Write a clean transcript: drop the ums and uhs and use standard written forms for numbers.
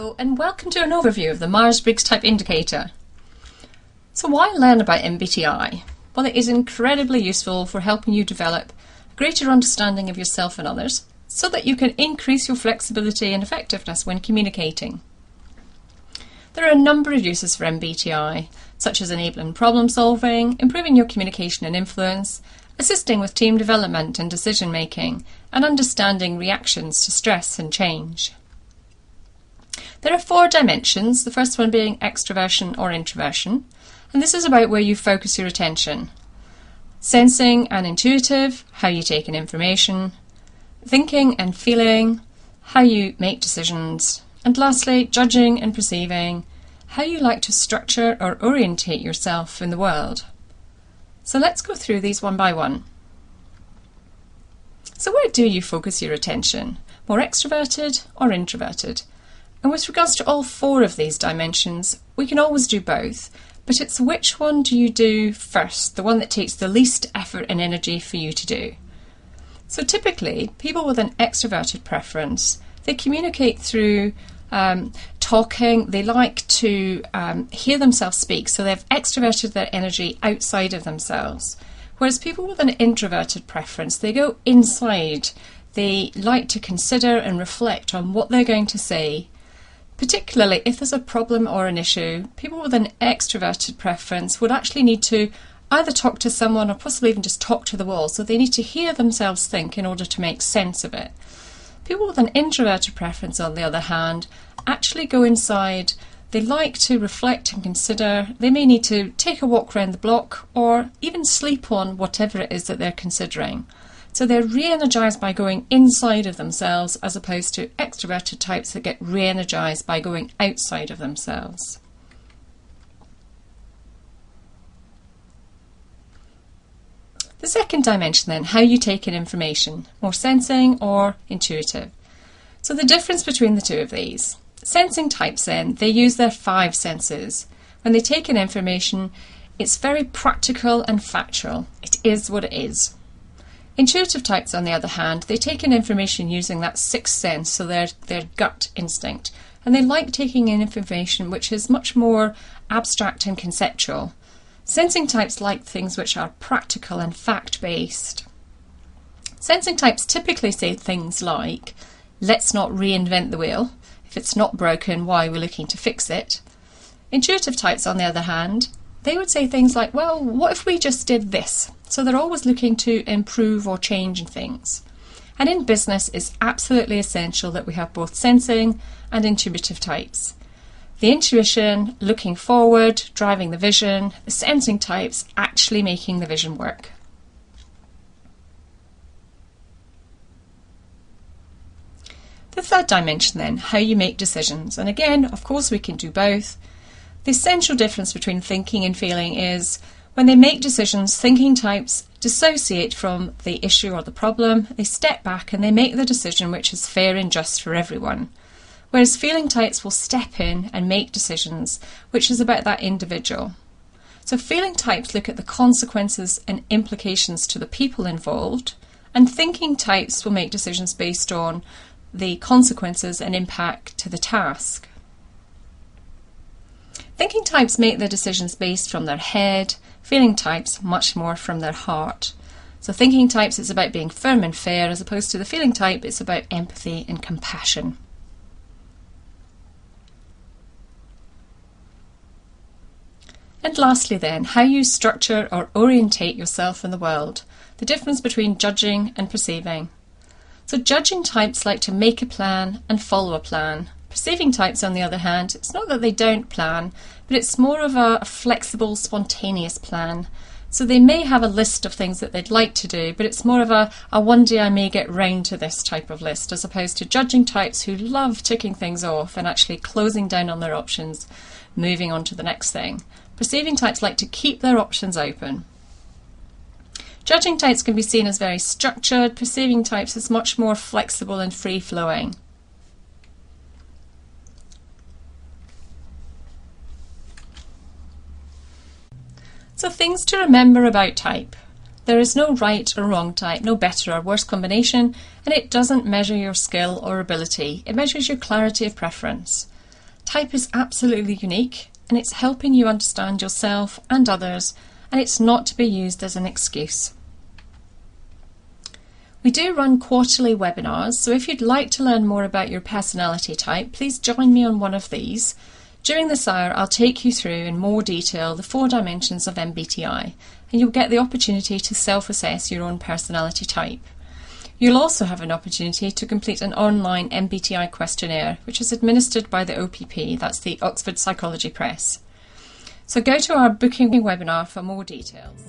Hello and welcome to an overview of the Myers-Briggs Type Indicator. So why learn about MBTI? Well, it is incredibly useful for helping you develop a greater understanding of yourself and others so that you can increase your flexibility and effectiveness when communicating. There are a number of uses for MBTI, such as enabling problem solving, improving your communication and influence, assisting with team development and decision making, and understanding reactions to stress and change. There are 4 dimensions, the first one being extroversion or introversion, and this is about where you focus your attention. Sensing and intuitive, how you take in information, thinking and feeling, how you make decisions, and lastly, judging and perceiving, how you like to structure or orientate yourself in the world. So let's go through these one by one. So where do you focus your attention? More extroverted or introverted? And with regards to all 4 of these dimensions, we can always do both, but it's which one do you do first, the one that takes the least effort and energy for you to do. So typically, people with an extroverted preference, they communicate through talking, they like to hear themselves speak, so they've extroverted their energy outside of themselves. Whereas people with an introverted preference, they go inside, they like to consider and reflect on what they're going to say. Particularly if there's a problem or an issue, people with an extroverted preference would actually need to either talk to someone or possibly even just talk to the wall, so they need to hear themselves think in order to make sense of it. People with an introverted preference, on the other hand, actually go inside, they like to reflect and consider, they may need to take a walk around the block or even sleep on whatever it is that they're considering. So they're re-energised by going inside of themselves as opposed to extroverted types that get re-energised by going outside of themselves. The second dimension then, how you take in information, more sensing or intuitive. So the difference between the two of these. Sensing types then, they use their 5 senses. When they take in information, it's very practical and factual. It is what it is. Intuitive types, on the other hand, they take in information using that 6th sense, so their gut instinct, and they like taking in information which is much more abstract and conceptual. Sensing types like things which are practical and fact-based. Sensing types typically say things like, let's not reinvent the wheel. If it's not broken, why are we looking to fix it? Intuitive types, on the other hand, they would say things like, well, what if we just did this? So they're always looking to improve or change things. And in business, it's absolutely essential that we have both sensing and intuitive types. The intuition, looking forward, driving the vision, the sensing types actually making the vision work. The third dimension then, how you make decisions. And again, of course, we can do both. The essential difference between thinking and feeling is when they make decisions, thinking types dissociate from the issue or the problem, they step back and they make the decision which is fair and just for everyone. Whereas feeling types will step in and make decisions which is about that individual. So feeling types look at the consequences and implications to the people involved, and thinking types will make decisions based on the consequences and impact to the task. Thinking types make their decisions based from their head, feeling types much more from their heart. So thinking types, it's about being firm and fair, as opposed to the feeling type, it's about empathy and compassion. And lastly then, how you structure or orientate yourself in the world. The difference between judging and perceiving. So judging types like to make a plan and follow a plan. Perceiving types, on the other hand, it's not that they don't plan, but it's more of a flexible, spontaneous plan. So they may have a list of things that they'd like to do, but it's more of a one day I may get round to this type of list, as opposed to judging types who love ticking things off and actually closing down on their options, moving on to the next thing. Perceiving types like to keep their options open. Judging types can be seen as very structured, perceiving types as much more flexible and free-flowing. So things to remember about type. There is no right or wrong type, no better or worse combination, and it doesn't measure your skill or ability. It measures your clarity of preference. type is absolutely unique, and it's helping you understand yourself and others, and it's not to be used as an excuse. We do run quarterly webinars, so if you'd like to learn more about your personality type, please join me on one of these. During this hour, I'll take you through in more detail the 4 dimensions of MBTI, and you'll get the opportunity to self-assess your own personality type. You'll also have an opportunity to complete an online MBTI questionnaire, which is administered by the OPP, that's the Oxford Psychology Press. So go to our booking webinar for more details.